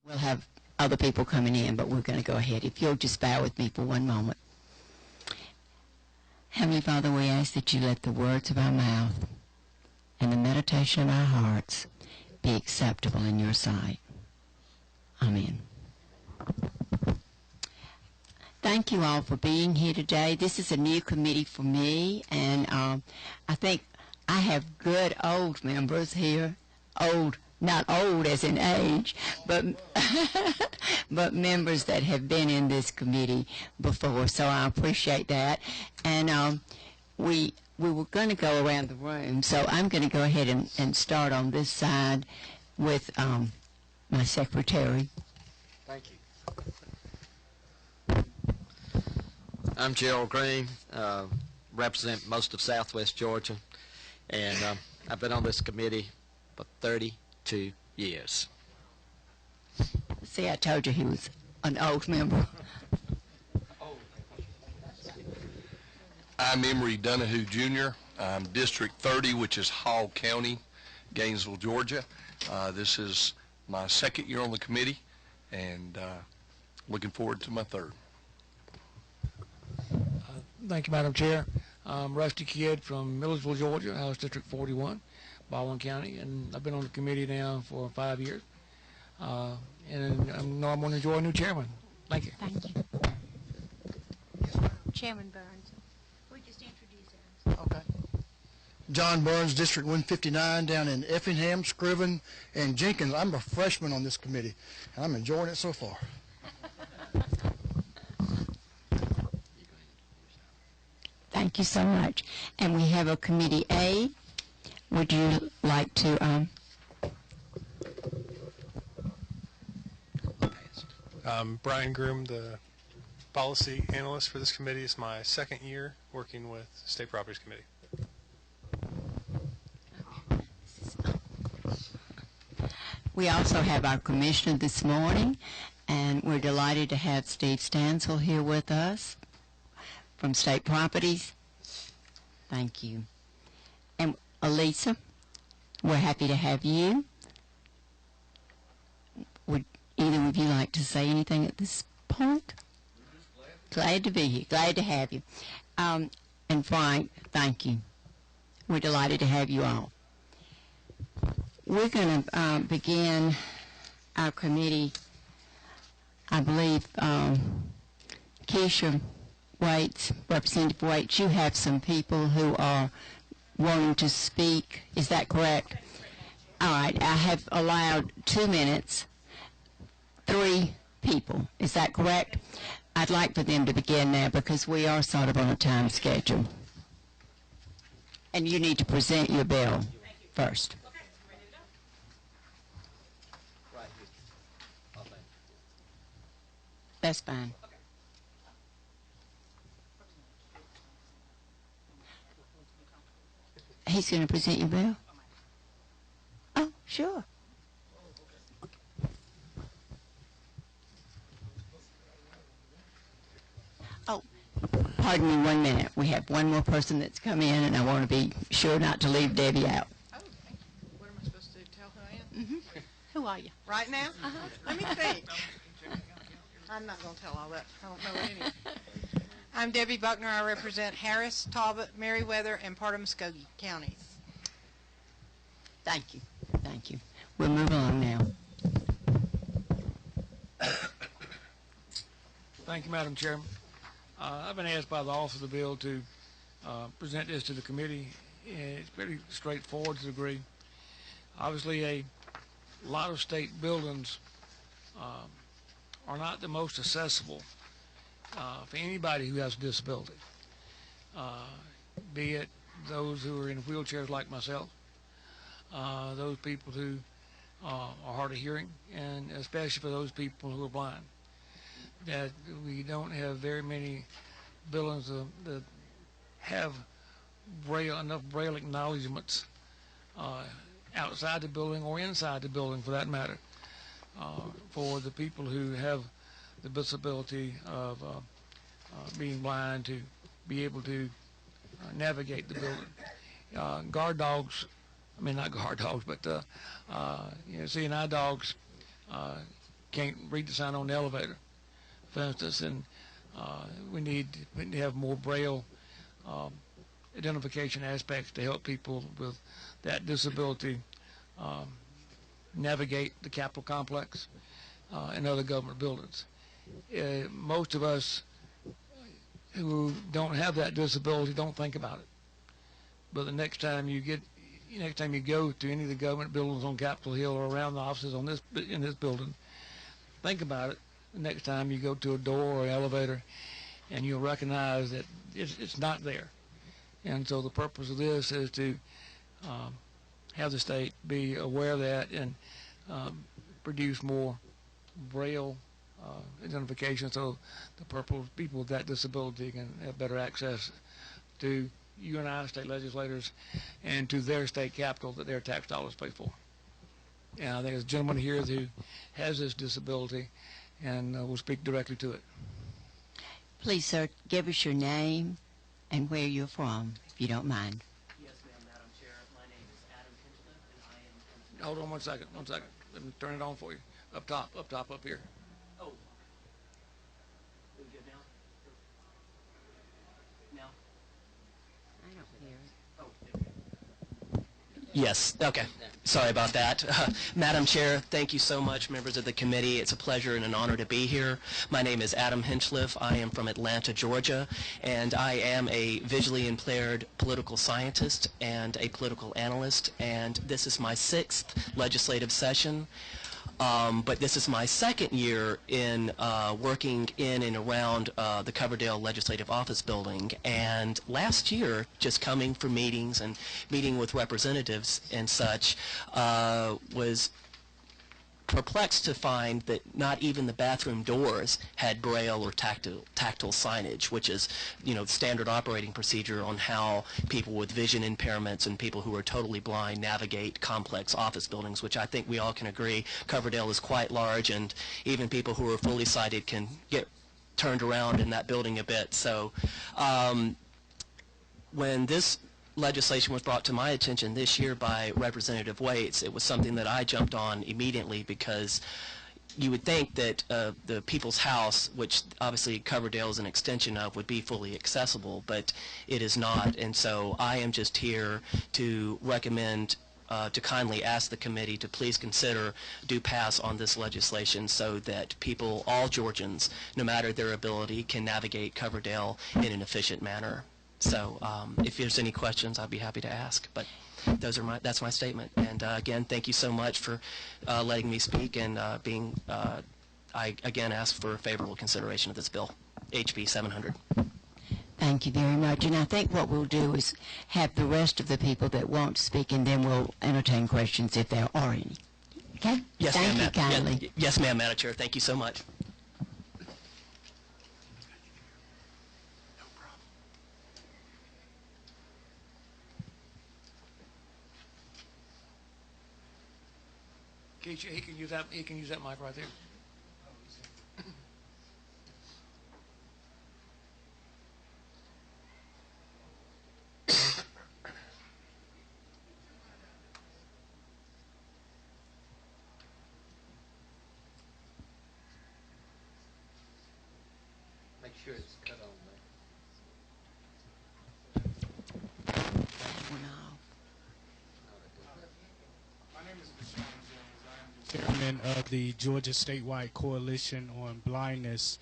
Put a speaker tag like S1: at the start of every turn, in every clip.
S1: We'll have other people coming in, but we're going to go ahead. If you'll just bear with me for one moment. Heavenly Father, we ask that you let the words of our mouth and the meditation of our hearts be acceptable in your sight. Amen. Thank you all for being here today. This is a new committee for me, and I think I have good old members here. Old, not old as in age, but but members that have been in this committee before, so I appreciate that. And we were going to go around the room, so I'm going to go ahead and start on this side with my secretary.
S2: Thank you. I'm Gerald Green, represent most of Southwest Georgia, and I've been on this committee for 32 years.
S1: See, I told you he was an old member.
S3: I'm Emory Donahue Jr. I'm District 30, which is Hall County, Gainesville, Georgia. This is my second year on the committee, and looking forward to my third.
S4: Thank you, Madam Chair. I'm Rusty Kidd from Millersville, Georgia, House District 41, Baldwin County, and I've been on the committee now for 5 years. And I know I'm going to enjoy a new chairman. Thank you.
S1: Thank you.
S5: Chairman Burns, we just introduce him.
S6: Okay. John Burns, District 159, down in Effingham, Scriven, and Jenkins. I'm a freshman on this committee, and I'm enjoying it so far.
S1: Thank you so much. And we have a Committee A. Would you like to...
S7: Brian Groom, the policy analyst for this committee. It's my second year working with State Properties Committee.
S1: We also have our commissioner this morning, and we're delighted to have Steve Stansel here with us from State Properties. Thank you. And Elisa, we're happy to have you. Would either of you like to say anything at this point? Glad to be here. Glad to have you. And Frank, thank you. We're delighted to have you all. We're going to begin our committee. I believe Keisha Waits, Representative Waits, you have some people who are wanting to speak. Is that correct? All right. I have allowed 2 minutes. 3 people. Is that correct? I'd like for them to begin now because we are sort of on a time schedule. And you need to present your bill first. That's fine. He's going to present your bill? Oh, sure. Oh, pardon me 1 minute. We have one more person that's come in, and I want to be sure not to leave Debbie out.
S8: Oh, thank you. What am I supposed to tell who I am?
S1: Mm-hmm. Who are you?
S8: Right now? Let me think. I'm not going to tell all that. I don't know any. I'm Debbie Buckner. I represent Harris, Talbot, Meriwether, and part of Muskogee counties.
S1: Thank you. Thank you. We'll move on now.
S4: Thank you, Madam Chairman. I've been asked by the Office of the Bill to present this to the committee, and it's pretty straightforward to a degree. Obviously, a lot of state buildings are not the most accessible for anybody who has a disability, be it those who are in wheelchairs like myself, those people who are hard of hearing, and especially for those people who are blind. That we don't have very many buildings that have enough braille acknowledgments outside the building or inside the building, for that matter, for the people who have the disability of being blind to be able to navigate the building. Guard dogs, I mean not guard dogs, but seeing eye dogs can't read the sign on the elevator, for instance, and we need to have more Braille identification aspects to help people with that disability navigate the Capitol complex and other government buildings. Most of us who don't have that disability don't think about it. But the next time you go to any of the government buildings on Capitol Hill or around the offices in this building, think about it the next time you go to a door or an elevator, and you'll recognize that it's not there. And so the purpose of this is to have the state be aware of that and produce more Braille identification, so the people with that disability can have better access to you and I, state legislators, and to their state capital that their tax dollars pay for. And I think there's a gentleman here who has this disability and will speak directly to it.
S1: Please, sir, give us your name and where you're from, if you don't mind.
S9: Yes, ma'am, Madam Chair. My name is Adam Hinchliff, and I am...
S4: Hold on 1 second, 1 second. Let me turn it on for you. Up top, up here.
S9: Oh. We good now? Now?
S1: I don't hear it.
S9: Oh. Yes, okay. Sorry about that. Madam Chair, thank you so much, members of the committee. It's a pleasure and an honor to be here. My name is Adam Hinchliff. I am from Atlanta, Georgia, and I am a visually impaired political scientist and a political analyst, and this is my 6th legislative session. But this is my 2nd year in working in and around the Coverdale Legislative Office Building. And last year, just coming for meetings and meeting with representatives and such, was perplexed to find that not even the bathroom doors had Braille or tactile signage, which is, standard operating procedure on how people with vision impairments and people who are totally blind navigate complex office buildings, which I think we all can agree Coverdale is quite large, and even people who are fully sighted can get turned around in that building a bit. So when this legislation was brought to my attention this year by Representative Waits, it was something that I jumped on immediately, because you would think that the People's House, which obviously Coverdale is an extension of, would be fully accessible, but it is not. And so I am just here to recommend, to kindly ask the committee to please consider do pass on this legislation so that people, all Georgians, no matter their ability, can navigate Coverdale in an efficient manner. So if there's any questions, I'd be happy to ask. But that's my statement. And again, thank you so much for letting me speak and I again ask for favorable consideration of this bill, HB 700.
S1: Thank you very much. And I think what we'll do is have the rest of the people that want to speak, and then we'll entertain questions if there are any. Okay?
S9: Yes,
S1: Thank
S9: ma'am.
S1: you kindly.
S9: Yes, ma'am, Madam Chair. Thank you so much.
S4: He can use that mic right there.
S2: Make sure it's cut on
S1: One off.
S10: My name is Deshaun Jones. I am the chairman of the Georgia Statewide Coalition on Blindness.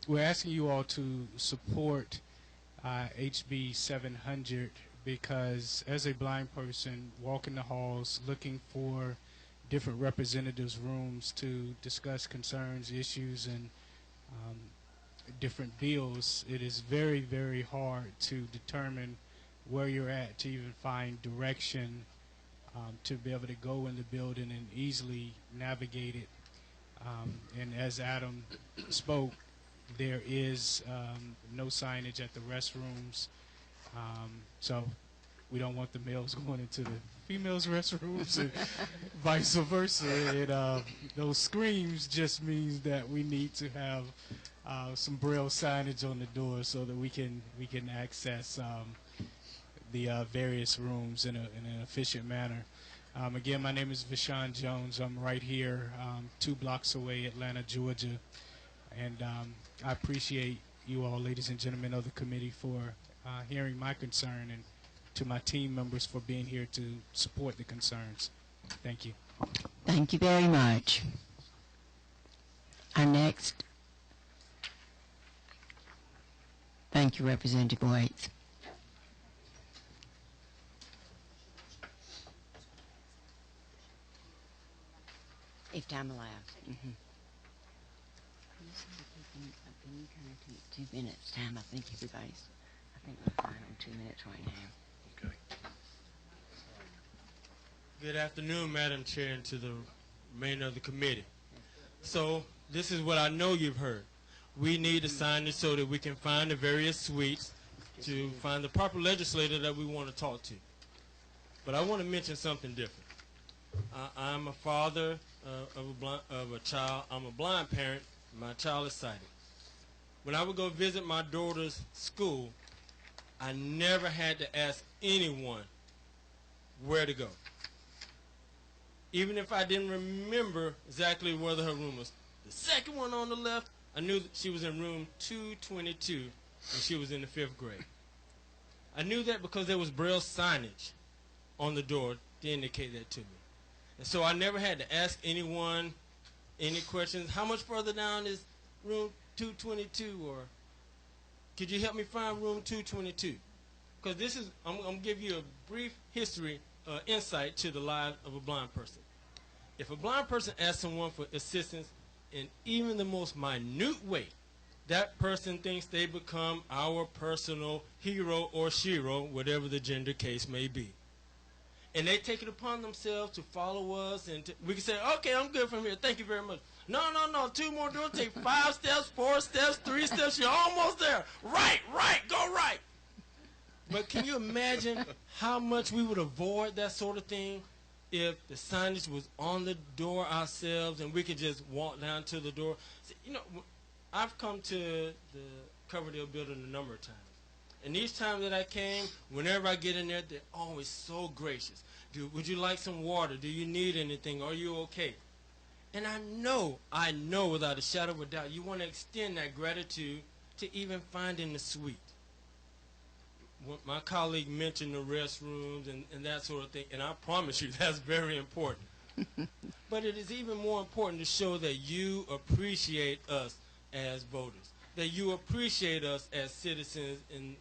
S10: We're asking you all to support HB 700 because as a blind person walking the halls looking for different representatives' rooms to discuss concerns, issues, and different bills, it is very, very hard to determine where you're at, to even find direction, to be able to go in the building and easily navigate it. And as Adam spoke, there is no signage at the restrooms, so we don't want the males going into the females' restrooms and vice versa. And those screens just means that we need to have some Braille signage on the door so that we can access the various rooms in an efficient manner. Again, my name is Vishawn Jones. I'm right here, 2 blocks away, Atlanta, Georgia. And I appreciate you all, ladies and gentlemen of the committee, for hearing my concern, and to my team members for being here to support the concerns. Thank you.
S1: Thank you very much. Our next. Thank you, Representative Waits. If time allows. Mm-hmm. Can you kind of 2 minutes time? I think we're fine on 2 minutes right now.
S3: Okay.
S11: Good afternoon, Madam Chair, and to the remainder of the committee. So this is what I know you've heard. We need to sign this so that we can find the various suites to find the proper legislator that we want to talk to. But I want to mention something different. I'm a father of a child. I'm a blind parent. My child is sighted. When I would go visit my daughter's school, I never had to ask anyone where to go. Even if I didn't remember exactly whether her room was the second one on the left, I knew that she was in room 222 and she was in the 5th grade. I knew that because there was Braille signage on the door to indicate that to me. And so I never had to ask anyone any questions. How much further down is room 222? Or could you help me find room 222? Because this is, I'm going to give you a brief history, insight to the life of a blind person. If a blind person asks someone for assistance in even the most minute way, that person thinks they become our personal hero or shero, whatever the gender case may be. And they take it upon themselves to follow us, and we can say, okay, I'm good from here, thank you very much. No, 2 more doors, take 5 steps, 4 steps, 3 steps, you're almost there. Right, go right. But can you imagine how much we would avoid that sort of thing if the signage was on the door ourselves and we could just walk down to the door? See, you know, I've come to the Coverdale building a number of times. And each time that I came, whenever I get in there, they're always so gracious. Would you like some water? Do you need anything? Are you okay? And I know without a shadow of a doubt, you want to extend that gratitude to even finding the suite. My colleague mentioned the restrooms and that sort of thing, and I promise you that's very important. But it is even more important to show that you appreciate us as voters, that you appreciate us as citizens in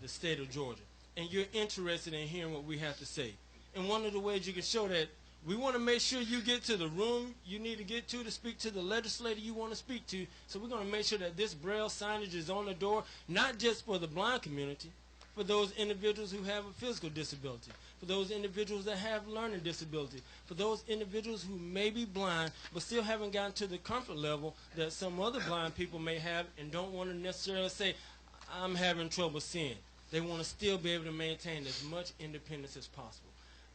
S11: the state of Georgia, and you're interested in hearing what we have to say. And one of the ways you can show that, we want to make sure you get to the room you need to get to speak to the legislator you want to speak to. So we're going to make sure that this Braille signage is on the door, not just for the blind community, for those individuals who have a physical disability, for those individuals that have learning disability, for those individuals who may be blind but still haven't gotten to the comfort level that some other blind people may have and don't want to necessarily say, I'm having trouble seeing. They want to still be able to maintain as much independence as possible.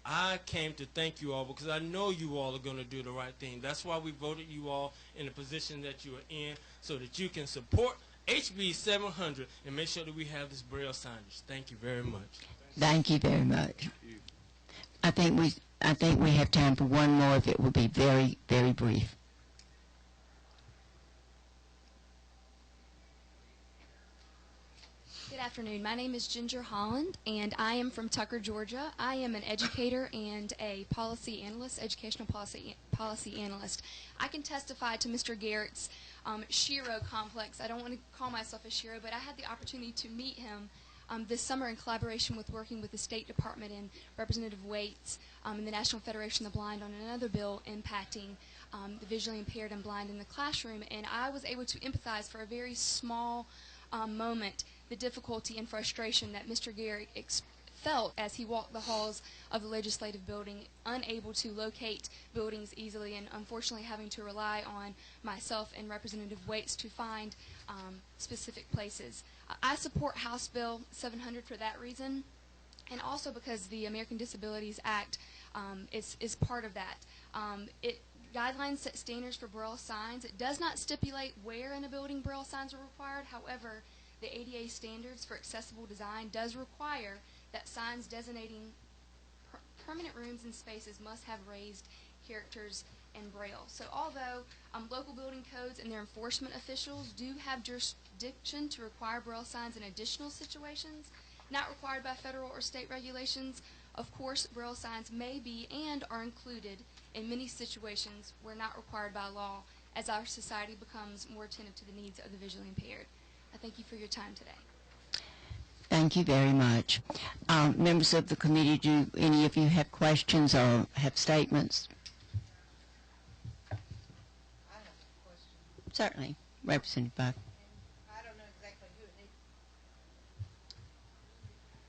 S11: I came to thank you all because I know you all are going to do the right thing. That's why we voted you all in the position that you are in, so that you can support HB 700 and make sure that we have this Braille signage. Thank you very much.
S1: Thank you very much. I think we have time for one more, if it will be very, very brief.
S12: Good afternoon. My name is Ginger Holland, and I am from Tucker, Georgia. I am an educator and a policy analyst, educational policy analyst. I can testify to Mr. Garrett's Shero complex. I don't want to call myself a Shero, but I had the opportunity to meet him this summer in collaboration with working with the State Department and Representative Waits and the National Federation of the Blind on another bill impacting the visually impaired and blind in the classroom. And I was able to empathize for a very small moment the difficulty and frustration that Mr. Garrett felt as he walked the halls of the legislative building, unable to locate buildings easily, and unfortunately having to rely on myself and Representative Waits to find specific places. I support House Bill 700 for that reason, and also because the American Disabilities Act is part of that. It guidelines set standards for Braille signs. It does not stipulate where in a building Braille signs are required. However, the ADA standards for accessible design does require that signs designating permanent rooms and spaces must have raised characters and Braille. So although local building codes and their enforcement officials do have jurisdiction to require Braille signs in additional situations, not required by federal or state regulations, of course, Braille signs may be and are included in many situations where not required by law as our society becomes more attentive to the needs of the visually impaired. I thank you for your time today.
S1: Thank you very much. Members of the committee, do any of you have questions or have statements?
S8: I have a question.
S1: Certainly. Representative Buck.
S8: I don't know exactly who it needs.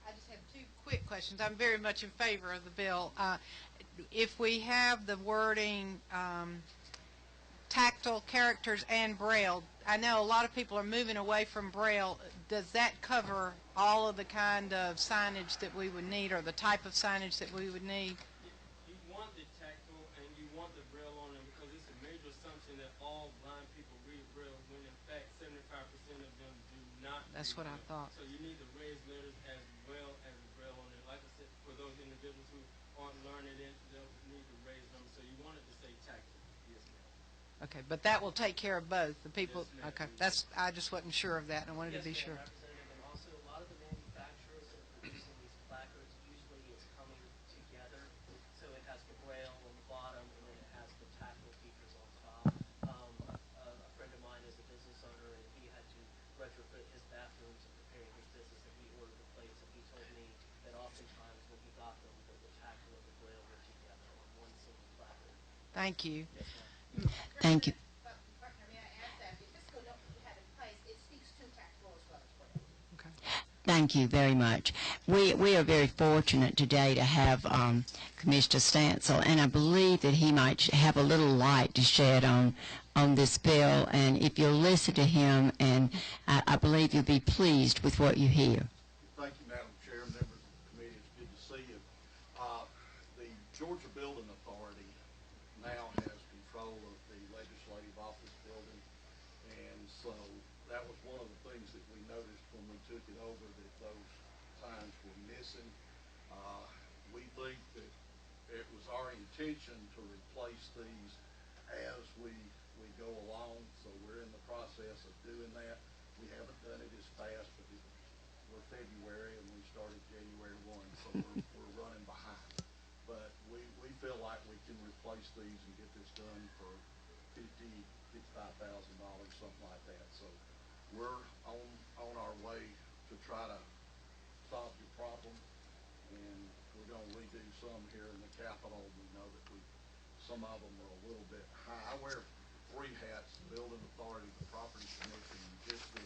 S8: I just have two quick questions. I'm very much in favor of the bill. If we have the wording tactile characters and Braille, I know a lot of people are moving away from Braille. Does that cover all of the kind of signage that we would need, or the type of signage that we would need?
S11: You want the tactile and you want the Braille on them because it's a major assumption that all blind people read Braille, when in fact 75% of them do not.
S8: That's what I thought.
S11: So you need the raised letters as well as the Braille on it. Like I said, for those individuals who aren't learning it, they'll need the raised numbers. So you want it to say tactile. Yes, ma'am.
S8: Okay, but that will take care of both the people.
S11: Yes, ma'am.
S8: Okay, I just wasn't sure of that, and I wanted to be sure.
S9: Representative, and also a lot of the manufacturers that are producing these placards, usually it's coming together. So it has the Braille on the bottom, and then it has the tactile features on top. A friend of mine is a business owner, and he had to retrofit his bathrooms and preparing his business, and he ordered the plates, and he told me that oftentimes when he got them, that the tactile and the Braille were together on one single placard.
S8: Thank you.
S9: Yes, ma'am.
S1: Thank you. Thank you very much. We are very fortunate today to have Commissioner Stansel, and I believe that he might have a little light to shed on this bill, and if you'll listen to him, and I believe you'll be pleased with what you hear.
S13: Thank you, Madam Chair, members of the committee. It's good to see you. The Georgia Building Authority now has control of the legislative office building, and so that was one of the things that we noticed when we took it over, that those signs were missing. We think that it was our intention to replace these as we go along, so we're in the process of doing that. We haven't done it as fast, but we're February and we started January 1, so we're running behind. But we feel like we can replace these and get this done for $55,000, something like that. So we're on our way to try to solve your problem, and we're going to redo some here in the Capitol. We know that some of them are a little bit high. I wear three hats: the Building Authority, the Property Commission, and just the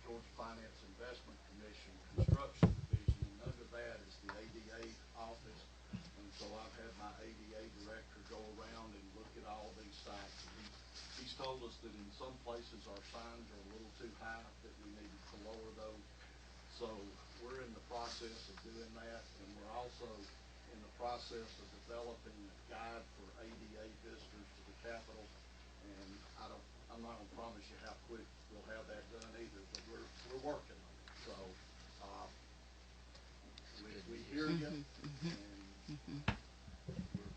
S13: Georgia Finance Investment Commission Construction Division, and under that is the ADA office. And so I've had my ADA director go around and look at all these sites. He's told us that in some places our signs are a little too high, that we need to lower those. So we're in the process of doing that, and we're also in the process of developing a guide for ADA visitors to the Capitol. And I'm not going to promise you how quick we'll have that done either, but we're working on it. So we hear you, and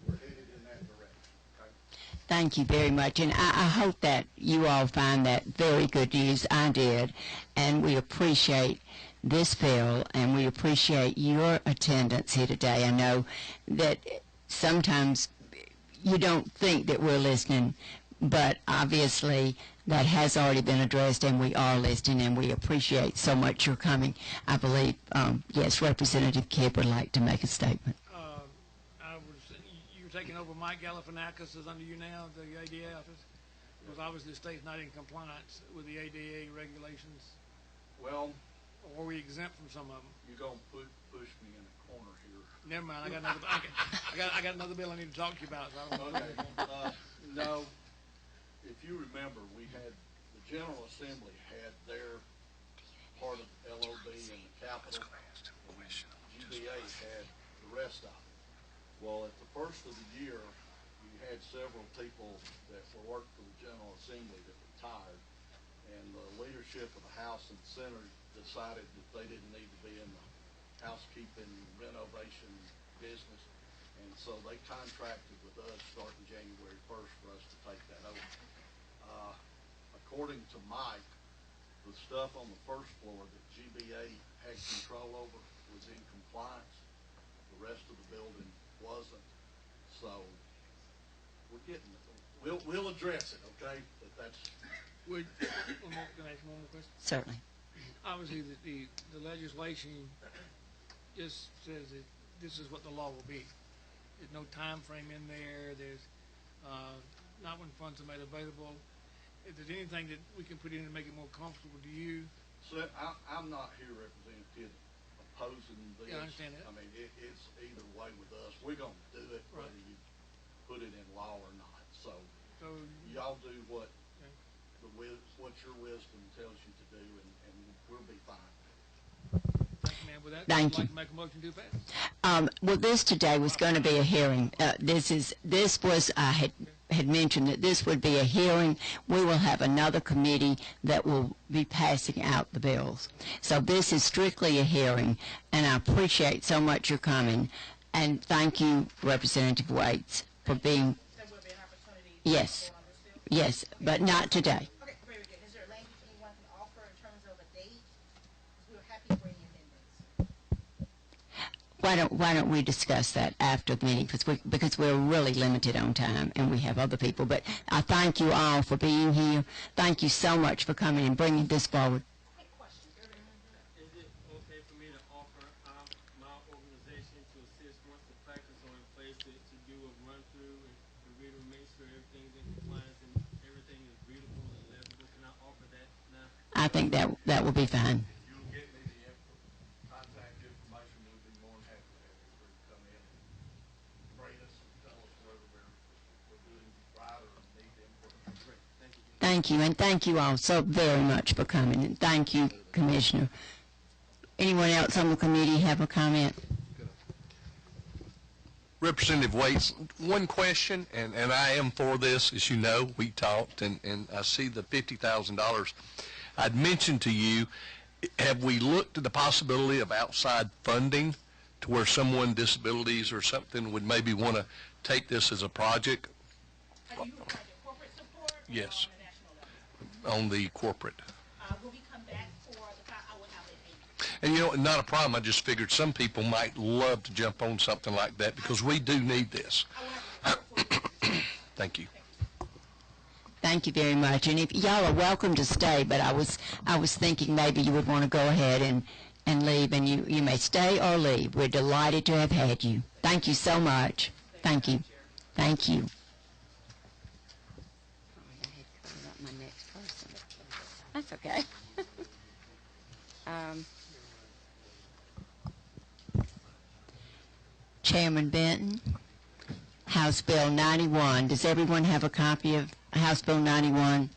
S13: we're headed in that direction. Okay?
S1: Thank you very much, and I hope that you all find that very good news. I did, and we appreciate this bill, and we appreciate your attendance here today. I know that sometimes you don't think that we're listening, but obviously that has already been addressed, and we are listening, and we appreciate so much your coming. I believe, yes, Representative Kidd would like to make a statement.
S4: You're taking over Mike Galifianakis is under you now, the ADA office, because obviously the state's not in compliance with the ADA regulations.
S13: Well,
S4: or are we exempt from some of them?
S13: You're going to push me in a corner here.
S4: Never mind. I got another bill I need to talk to you about. So I don't know.
S13: No, if you remember, we had the General Assembly had their part of LOB in the Capitol, and GBA had the rest of it. Well, at the first of the year, you had several people that worked for the General Assembly that retired, and the leadership of the House and Senate decided that they didn't need to be in the housekeeping, renovation business. And so they contracted with us starting January 1st for us to take that over. According to Mike, the stuff on the first floor that GBA had control over was in compliance. The rest of the building wasn't. So we're getting, we'll address it, okay? But that's.
S4: Can I ask one more question?
S1: Certainly.
S4: Obviously, the legislation just says that this is what the law will be. There's no time frame in there. There's not when funds are made available. If there's anything that we can put in to make it more comfortable to you.
S13: So I'm not here, Representative, opposing this.
S4: Yeah, I understand that.
S13: I mean, it's either way with us. We're going to do it,
S4: Right.
S13: whether you put it in law or not. So y'all do what what your wisdom tells you to do, and we'll be fine.
S4: Thank you, ma'am. With that,
S1: Thank
S4: I'd like
S1: you.
S4: to make a motion to pass.
S1: Well, this today was going to be a hearing. I had mentioned that this would be a hearing. We will have another committee that will be passing out the bills. So this is strictly a hearing, and I appreciate so much your coming. And thank you, Representative Waits, for being.
S5: There will be an opportunity.
S1: Yes, yes, but not today.
S5: Okay, very good. Is there a language anyone can offer in terms of a date? Because we're happy to bring amendments.
S1: Why don't we discuss that after the meeting, because we're really limited on time and we have other people. But I thank you all for being here. Thank you so much for coming and bringing this forward.
S11: Is it okay for me to offer my organization to assist once the practice are in place to do a run through and read and make sure everything's in compliance and everything is readable and legible? Can I offer that now?
S1: I think that will be fine.
S13: If you'll get me the contact information, we'll be more than happy to have your group come in and grade us and tell us whether we're doing right or need input.
S11: Great. Thank you.
S1: Thank you, and thank you all so very much for coming. And thank you, Commissioner. Anyone else on the committee have a comment?
S3: Representative Waits, one question, and I am for this, as you know, we talked, and I see the $50,000. I'd mentioned to you, have we looked at the possibility of outside funding to where someone, disabilities or something, would maybe want to take this as a project?
S5: Are you referring to corporate support?
S3: Yes.
S5: Or on the national level?
S3: On the corporate.
S5: Will we come back for the I will have a payment.
S3: And you know, not a problem. I just figured some people might love to jump on something like that because we do need this. Thank you.
S1: Thank you very much. And if y'all are welcome to stay, but I was thinking maybe you would want to go ahead and leave, and you may stay or leave. We're delighted to have had you. Thank you so much. Thank you. Thank you. That's okay. Chairman Benton, House Bill 91. Does everyone have a copy of House Bill 91?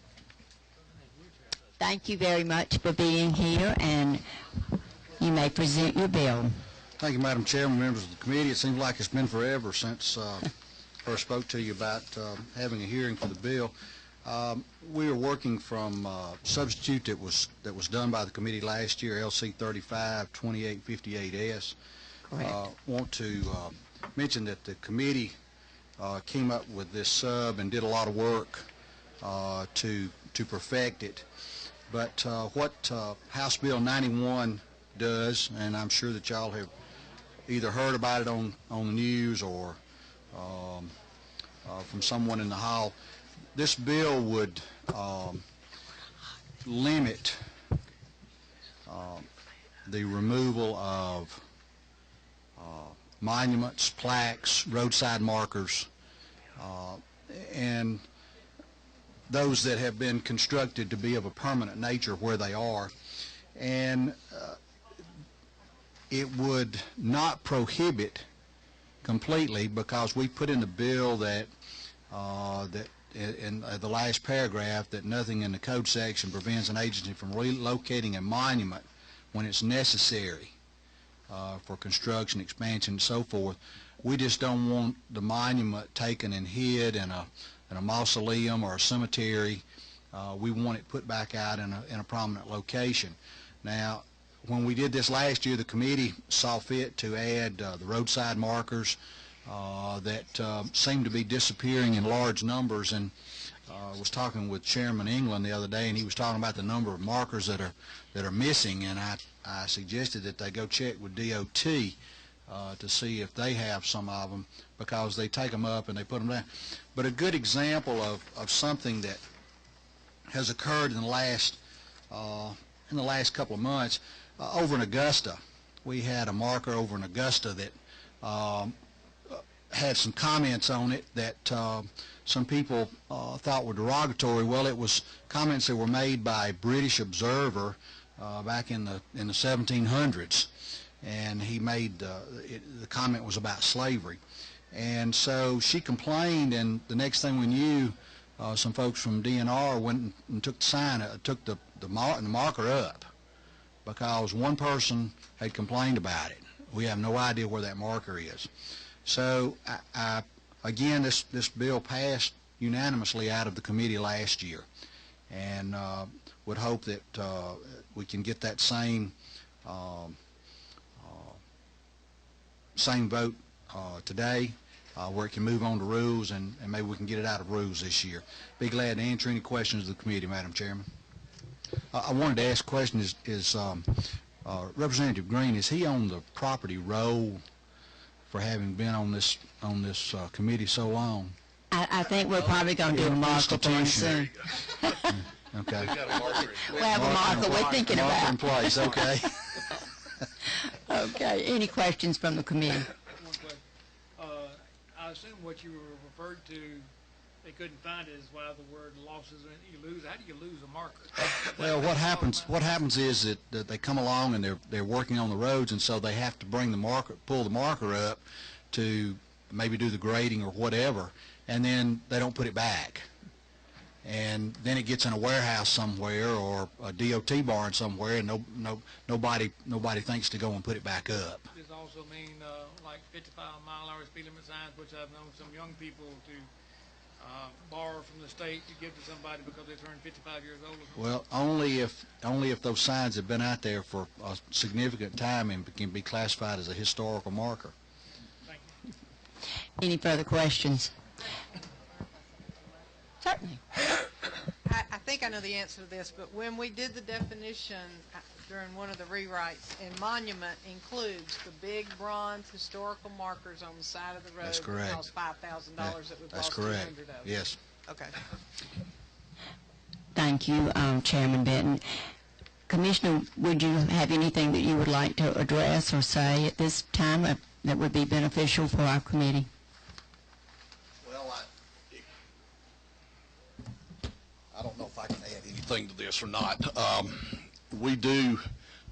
S1: Thank you very much for being here, and you may present your bill.
S6: Thank you, Madam Chairman, members of the committee. It seems like it's been forever since first spoke to you about having a hearing for the bill. We are working from substitute that was done by the committee last year, LC 35-2858S. Want to mention that the committee came up with this sub and did a lot of work to perfect it. But what House Bill 91 does, and I'm sure that y'all have either heard about it on the news or from someone in the hall, this bill would limit the removal of monuments, plaques, roadside markers, and those that have been constructed to be of a permanent nature where they are. And it would not prohibit completely, because we put in the bill that in the last paragraph that nothing in the code section prevents an agency from relocating a monument when it's necessary for construction, expansion, and so forth. We just don't want the monument taken and hid in a mausoleum or a cemetery. We want it put back out in a prominent location. Now, when we did this last year, the committee saw fit to add the roadside markers that seem to be disappearing in large numbers. And I was talking with Chairman England the other day, and he was talking about the number of markers that are missing. And I suggested that they go check with DOT to see if they have some of them, because they take them up and they put them down. But a good example of something that has occurred in the last couple of months, over in Augusta, we had a marker over in Augusta that had some comments on it that some people thought were derogatory. Well, it was comments that were made by a British observer back in the 1700s, and he made the comment was about slavery. And so she complained, and the next thing we knew, some folks from DNR went and took the sign, took the marker up, because one person had complained about it. We have no idea where that marker is. So again, this bill passed unanimously out of the committee last year, and would hope that we can get that same vote today, where it can move on to rules, and maybe we can get it out of rules this year. Be glad to answer any questions of the committee, Madam Chairman. I wanted to ask a question. Is Representative Green, is he on the property roll for having been on this committee so long?
S1: I think we're probably going to do a marker for him soon.
S6: Okay.
S1: We'll have a marker we're thinking about.
S6: Marker in place, okay.
S1: Okay. Any questions from the committee?
S4: One question. I assume what you referred to, they couldn't find it, is why the word losses and you lose. How do you lose a marker?
S6: Well, what happens is that they come along and they're working on the roads, and so they have to bring the marker, pull the marker up to maybe do the grading or whatever, and then they don't put it back. And then it gets in a warehouse somewhere or a DOT barn somewhere, and nobody thinks to go and put it back up.
S4: Does this also mean like 55-mile-an-hour speed limit signs, which I've known some young people to borrow from the state to give to somebody because they turned 55 years old?
S6: Well, only if those signs have been out there for a significant time and can be classified as a historical marker.
S4: Thank you.
S1: Any further questions? Certainly.
S8: I think I know the answer to this, but when we did the definition during one of the rewrites, and monument includes the big bronze historical markers on the side of the road.
S6: That's correct.
S8: That cost $5,000 that we've
S6: That's
S8: lost
S6: correct.
S8: 200 of.
S6: Yes.
S8: Okay.
S1: Thank you, Chairman Benton. Commissioner, would you have anything that you would like to address or say at this time that would be beneficial for our committee?
S3: Well, I don't know if I can add anything to this or not. We do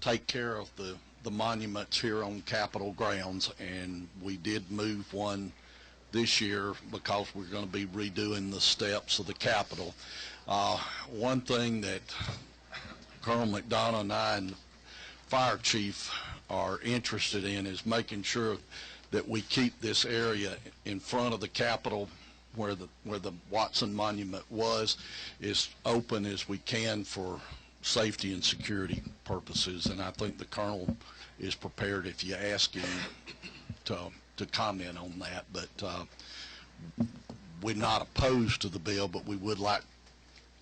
S3: take care of the monuments here on Capitol grounds, and we did move one this year because we're going to be redoing the steps of the Capitol. One thing that Colonel McDonough and I and the fire chief are interested in is making sure that we keep this area in front of the Capitol where the Watson Monument was as open as we can for safety and security purposes, and I think the Colonel is prepared if you ask him to comment on that. But we're not opposed to the bill, but we would like,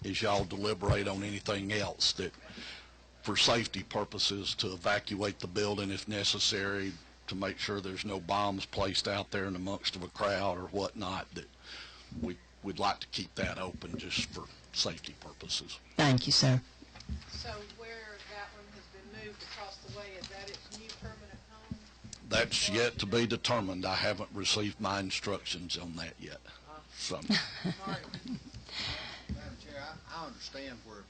S3: as y'all deliberate on anything else, that for safety purposes to evacuate the building if necessary, to make sure there's no bombs placed out there in the midst of a crowd or whatnot, that we'd like to keep that open just for safety purposes.
S1: Thank you, sir.
S8: So where that one has been moved across the way, is that its new permanent home?
S3: That's yet to be determined. I haven't received my instructions on that yet. So.
S6: Madam Chair, I understand where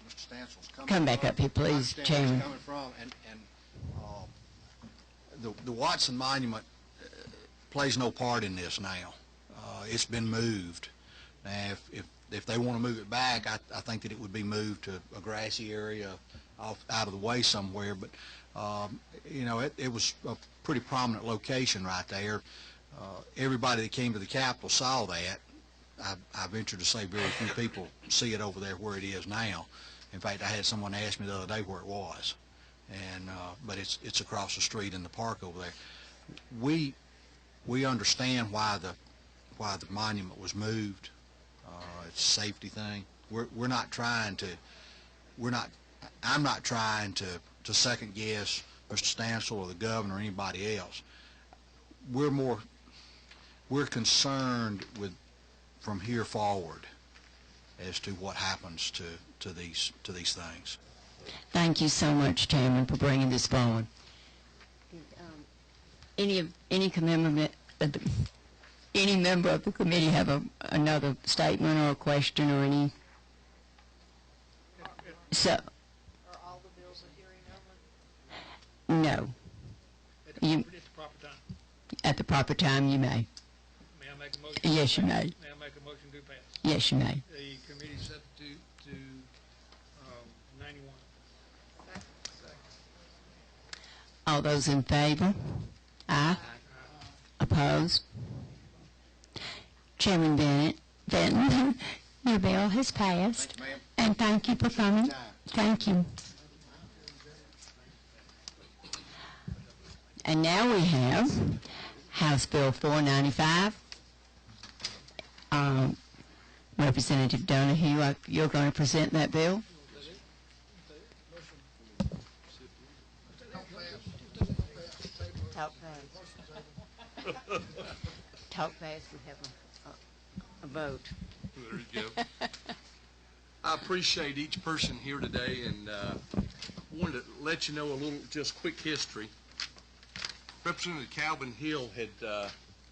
S6: Mr. Stansel's coming from.
S1: Come back up here, please, Chairman.
S6: Coming from, and the Watson Monument plays no part in this now. It's been moved. Now, if they want to move it back, I think that it would be moved to a grassy area out of the way somewhere. But you know, it was a pretty prominent location right there. Everybody that came to the Capitol saw that. I venture to say very few people see it over there where it is now. In fact, I had someone ask me the other day where it was, and but it's across the street in the park over there. We understand why the monument was moved. It's a safety thing. We're not trying to. I'm not trying to second guess Mr. Stansel or the governor or anybody else. We're concerned with from here forward as to what happens to these things.
S1: Thank you so much, Chairman, for bringing this forward. Any member of the committee have another statement or a question or any? So.
S8: Are all the bills a hearing only?
S1: No.
S4: At the proper time.
S1: At the proper time, you may.
S4: May I make a motion?
S1: Yes, you may.
S4: May I make a motion to pass?
S1: Yes, you may.
S4: The committee substitute to 91.
S1: All those in favor? Aye. Opposed? Chairman Benton, your bill has passed.
S6: Thank you, ma'am.
S1: And thank you for coming. Thank you. And now we have House Bill 495. Representative Donahue, you're going to present that bill? Talk fast. Talk fast, we have a vote.
S3: There you go. I appreciate each person here today, and wanted to let you know a little, just quick history. Representative Calvin Hill had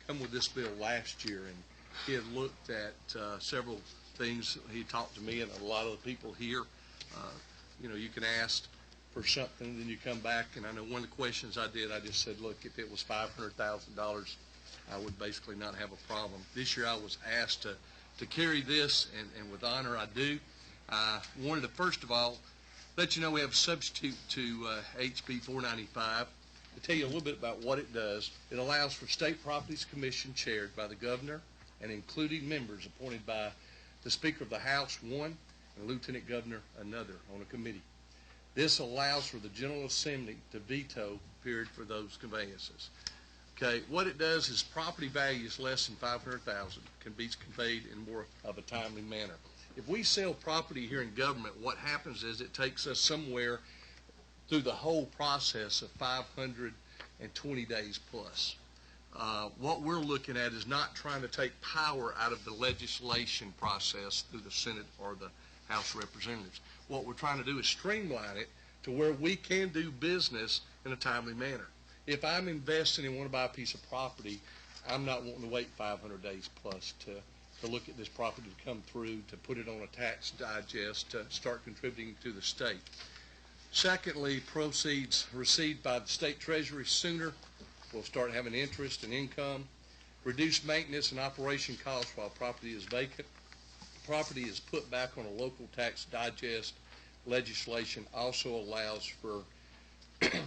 S3: come with this bill last year, and he had looked at several things. He talked to me and a lot of the people here. You know, you can ask for something, then you come back, and I know one of the questions I did, I just said, look, if it was $500,000, I would basically not have a problem. This year I was asked to carry this, and with honor I do. I wanted to first of all let you know we have a substitute to HB 495. To tell you a little bit about what it does, it allows for State Properties Commission chaired by the governor and including members appointed by the Speaker of the House, one, and Lieutenant Governor, another, on a committee. This allows for the General Assembly to veto, period, for those conveyances. Okay, what it does is property values less than $500,000 can be conveyed in more of a timely manner. If we sell property here in government, what happens is it takes us somewhere through the whole process of 520 days plus. What we're looking at is not trying to take power out of the legislation process through the Senate or the House of Representatives. What we're trying to do is streamline it to where we can do business in a timely manner. If I'm investing and want to buy a piece of property, I'm not wanting to wait 500 days plus to look at this property to come through, to put it on a tax digest, to start contributing to the state. Secondly, proceeds received by the state treasury sooner will start having interest and income. Reduce maintenance and operation costs while property is vacant. Property is put back on a local tax digest. Legislation also allows for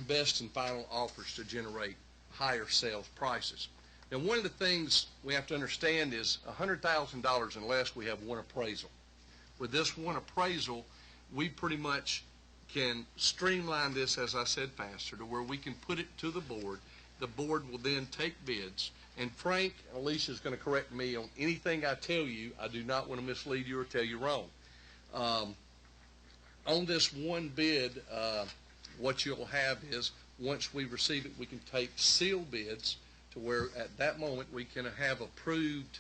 S3: best and final offers to generate higher sales prices. Now, one of the things we have to understand is $100,000 unless we have one appraisal. With this one appraisal, we pretty much can streamline this, as I said, faster to where we can put it to the board. The board will then take bids. And Frank, Alicia is going to correct me on anything I tell you. I do not want to mislead you or tell you wrong. On this one bid, what you'll have is once we receive it, we can take sealed bids to where at that moment we can have approved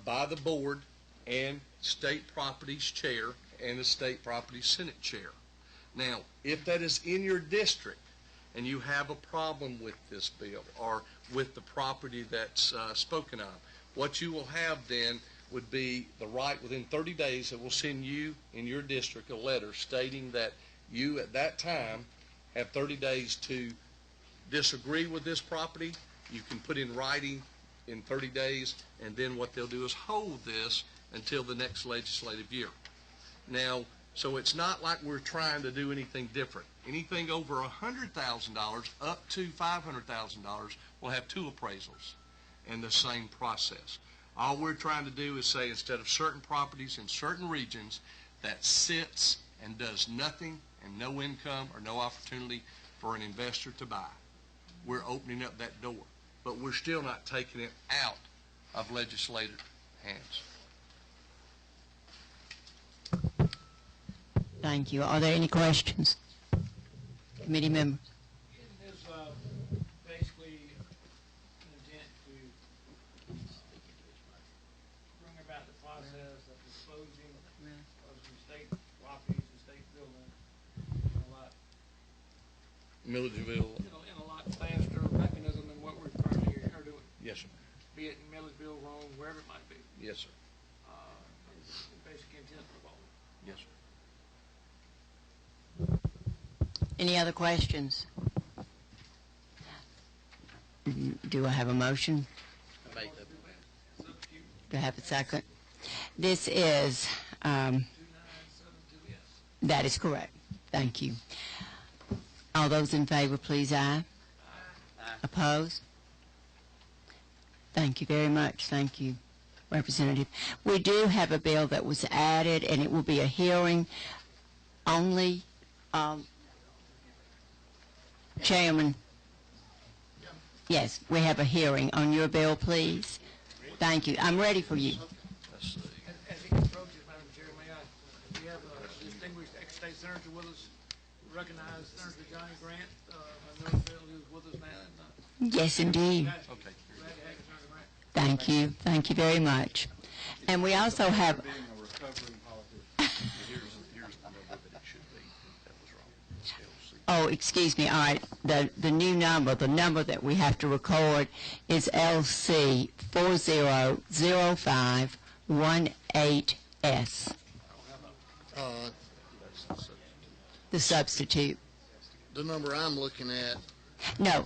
S3: by the board and State Properties Chair and the State Properties Senate Chair. Now, if that is in your district and you have a problem with this bill or with the property that's spoken of, what you will have then would be the right within 30 days that will send you in your district a letter stating that you at that time have 30 days to disagree with this property. You can put in writing in 30 days, and then what they'll do is hold this until the next legislative year. Now, so it's not like we're trying to do anything different. Anything over $100,000 up to $500,000 will have two appraisals in the same process. All we're trying to do is say instead of certain properties in certain regions that sits and does nothing and no income or no opportunity for an investor to buy, we're opening up that door. But we're still not taking it out of legislative hands.
S1: Thank you. Are there any questions? Committee member?
S4: There's basically an intent to bring about the process of disposing of some state properties and state buildings in a lot,
S3: Milledgeville.
S4: in a lot faster mechanism than what we're currently are doing.
S3: Yes, sir.
S4: Be it in Milledgeville, Rome, wherever it might be.
S3: Yes, sir.
S4: It's the basic intent of all.
S3: Yes, sir.
S1: Any other questions? Do I have a motion? Do I have a second? This is, that is correct. Thank you. All those in favor, please, aye. Opposed? Thank you very much. Thank you, Representative. We do have a bill that was added, and it will be a hearing only. Chairman, yes, we have a hearing on your bill, please. Thank you. I'm ready for you.
S4: As he approaches, Madam Chair, may I, we have a distinguished ex-state senator with us, recognized Senator Johnny Grant, who's with us now.
S1: Yes, indeed.
S3: Okay.
S1: Thank you. Thank you very much. And we also have... Oh, excuse me. All right. The new number, the number that we have to record is LC 400518S. The substitute.
S13: The number I'm looking at.
S1: No,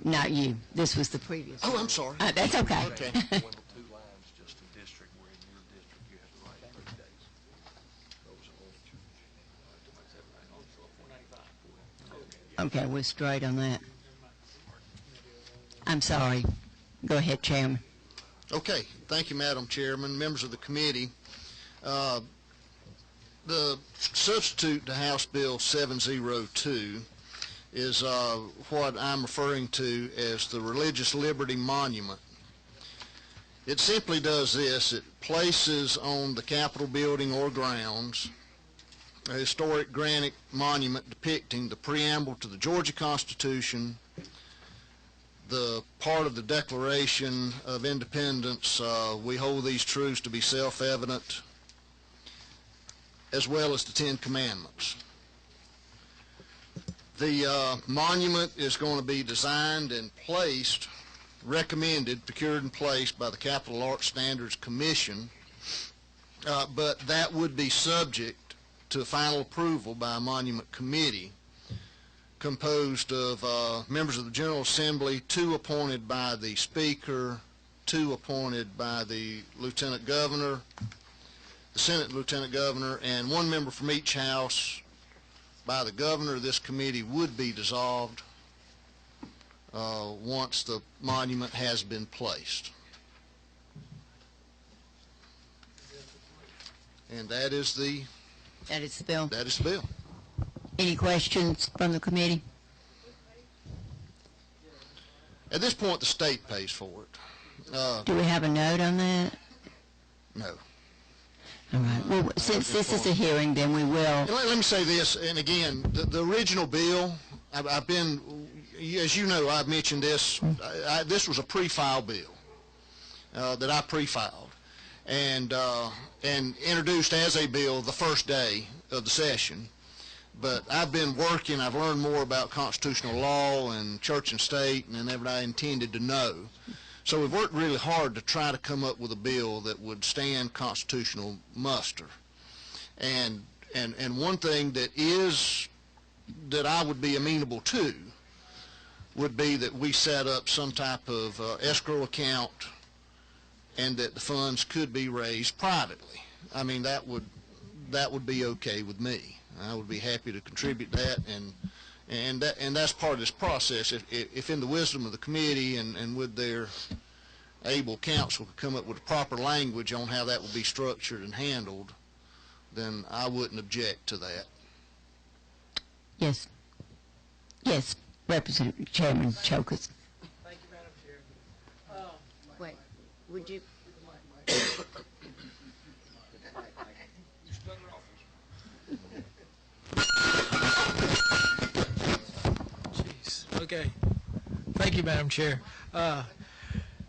S1: not you. This was the previous.
S13: Oh, I'm sorry.
S1: That's okay.
S13: Okay.
S1: Okay, we're straight on that. I'm sorry. Go ahead, Chairman.
S13: Okay. Thank you, Madam Chairman, members of the committee. The substitute to House Bill 702 is what I'm referring to as the Religious Liberty Monument. It simply does this. It places on the Capitol building or grounds a historic granite monument depicting the preamble to the Georgia Constitution, the part of the Declaration of Independence, we hold these truths to be self-evident, as well as the Ten Commandments. The monument is going to be designed and placed, recommended, procured and placed by the Capital Arts Standards Commission, but that would be subject to final approval by a monument committee composed of members of the General Assembly, 2 appointed by the Speaker, 2 appointed by the Lieutenant Governor, the Senate Lieutenant Governor, and 1 member from each House by the Governor. This committee would be dissolved once the monument has been placed. And that is the
S1: bill.
S13: That is the bill.
S1: Any questions from the committee?
S13: At this point, the state pays for it.
S1: Do we have a note on that?
S13: No.
S1: All right. Well, since this is a hearing, then we will.
S13: Let me say this, and again, the original bill, I've been, as you know, I've mentioned this, this was a pre-file bill that I pre-filed and introduced as a bill the first day of the session. But I've been working, I've learned more about constitutional law and church and state than ever I intended to know. So we've worked really hard to try to come up with a bill that would stand constitutional muster. And one thing that I would be amenable to would be that we set up some type of escrow account and that the funds could be raised privately. I mean, that would be okay with me. I would be happy to contribute that, and that's part of this process. If in the wisdom of the committee and with their able counsel could come up with proper language on how that would be structured and handled, then I wouldn't object to that.
S1: Yes. Yes, Representative Chairman Chokers.
S4: Thank you, Madam Chair.
S1: Wait, would you?
S4: Jeez. Okay. Thank you, Madam Chair.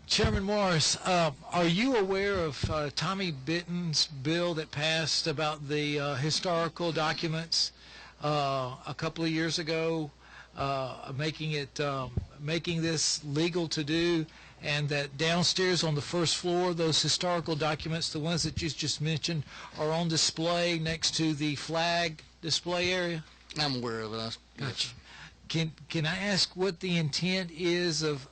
S4: Chairman Morris, are you aware of Tommy Bitten's bill that passed about the historical documents a couple of years ago, making this legal to do, and that downstairs on the first floor, those historical documents, the ones that you just mentioned, are on display next to the flag display area?
S13: I'm aware of it.
S4: Gotcha. Can I ask what the intent is of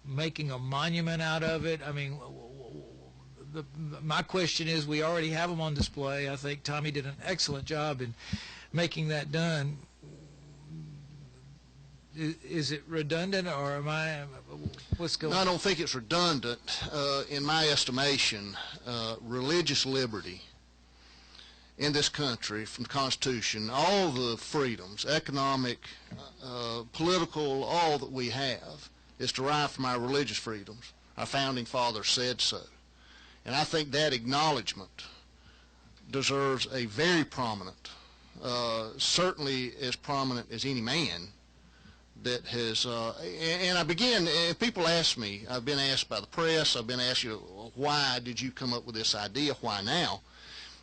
S4: making a monument out of it? I mean, my question is, we already have them on display. I think Tommy did an excellent job in making that done. Is it redundant, or what's going on?
S13: No, I don't think it's redundant. In my estimation, religious liberty in this country, from the Constitution, all the freedoms, economic, political, all that we have, is derived from our religious freedoms. Our founding fathers said so. And I think that acknowledgement deserves a very prominent, certainly as prominent as any man that has, and I begin, people ask me, I've been asked by the press, I've been asked, why did you come up with this idea, why now?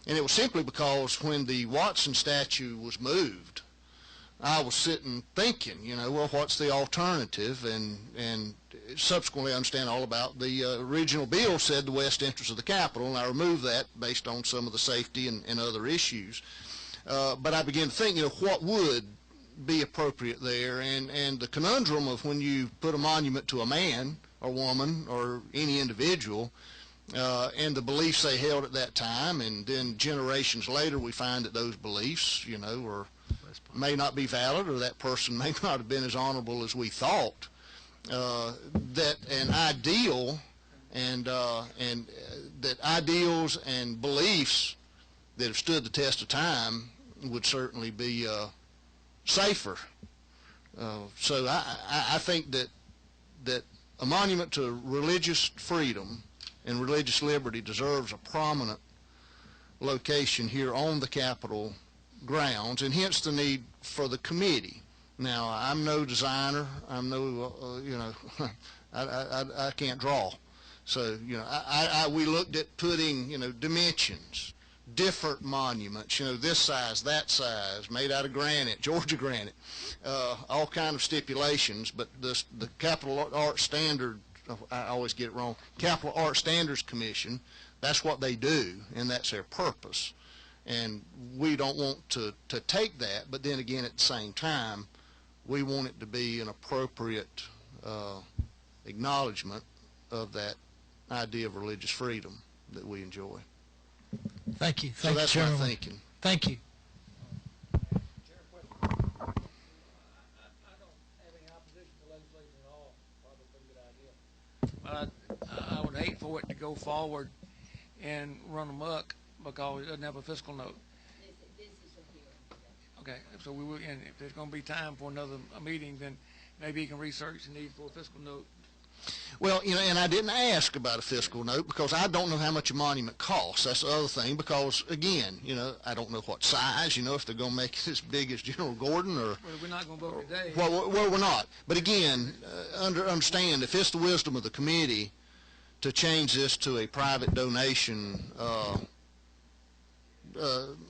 S13: And it was simply because when the Watson statue was moved, I was sitting thinking, well, what's the alternative? And subsequently I understand all about the original bill said the west entrance of the Capitol, and I removed that based on some of the safety and other issues. But I began to think, what would be appropriate there? And the conundrum of when you put a monument to a man or woman or any individual, and the beliefs they held at that time, and then generations later we find that those beliefs, may not be valid, or that person may not have been as honorable as we thought. That an ideal and that ideals and beliefs that have stood the test of time would certainly be safer. So I think that a monument to religious freedom and religious liberty deserves a prominent location here on the Capitol grounds, and hence the need for the committee. Now, I'm no designer. I'm no, I can't draw. So, we looked at putting, the different monuments, this size, that size, made out of granite, Georgia granite, all kind of stipulations, but the Capital Arts Standard, I always get it wrong, Capital Art Standards Commission, that's what they do, and that's their purpose. And we don't want to take that, but then again, at the same time, we want it to be an appropriate acknowledgement of that idea of religious freedom that we enjoy.
S4: Thank you.
S13: So that's my thinking.
S4: Thank you. I would hate for it to go forward and run amok because it doesn't have a fiscal note.
S1: This is a hearing.
S4: Okay, so we will, and if there's going to be time for another meeting, then maybe you can research the need for a fiscal note.
S13: Well, and I didn't ask about a fiscal note because I don't know how much a monument costs. That's the other thing, because, again, I don't know what size, if they're going to make it as big as General Gordon or...
S4: Well, we're not going to vote today.
S13: Well, we're not. But, again, understand, if it's the wisdom of the committee to change this to a private donation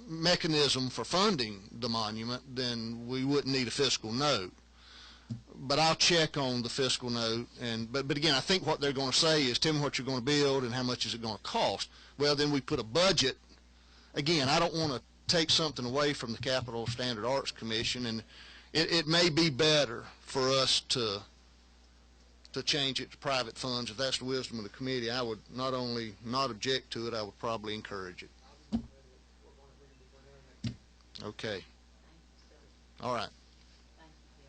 S13: mechanism for funding the monument, then we wouldn't need a fiscal note. But I'll check on the fiscal note, but again, I think what they're going to say is, tell me what you're going to build and how much is it going to cost. Well, then we put a budget. Again, I don't want to take something away from the Capital Standard Arts Commission, and it may be better for us to change it to private funds. If that's the wisdom of the committee, I would not only not object to it, I would probably encourage it. Okay. All right.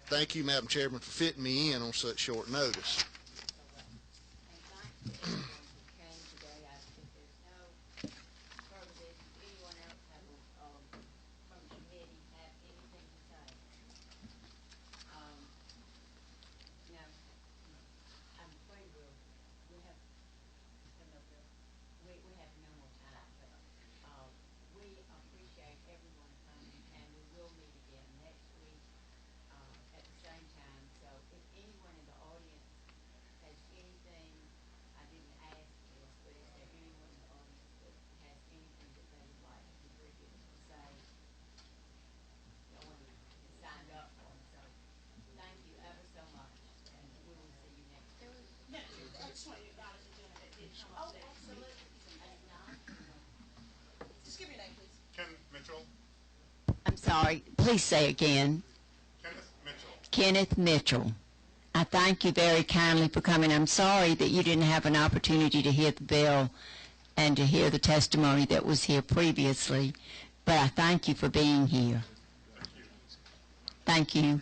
S13: Thank you, Madam Chairman, for fitting me in on such short notice.
S1: And thanks for everyone who came today. If there's no further business, anyone will meet again next week at the same time. So if anyone in the audience has anything, I didn't ask this, but is there anyone in the audience that has anything that they would like to contribute or say? No one has signed up for it, so thank you ever so much, and we will see you next week.
S5: No, I just want you to acknowledge the gentleman that did come up today.
S1: Absolutely.
S5: Just give your name, please.
S14: Kenneth Mitchell.
S1: I'm sorry, please say again.
S14: Kenneth Mitchell.
S1: Kenneth Mitchell. I thank you very kindly for coming. I'm sorry that you didn't have an opportunity to hear the bill and to hear the testimony that was here previously, but I thank you for being here.
S14: Thank you.
S1: Thank you.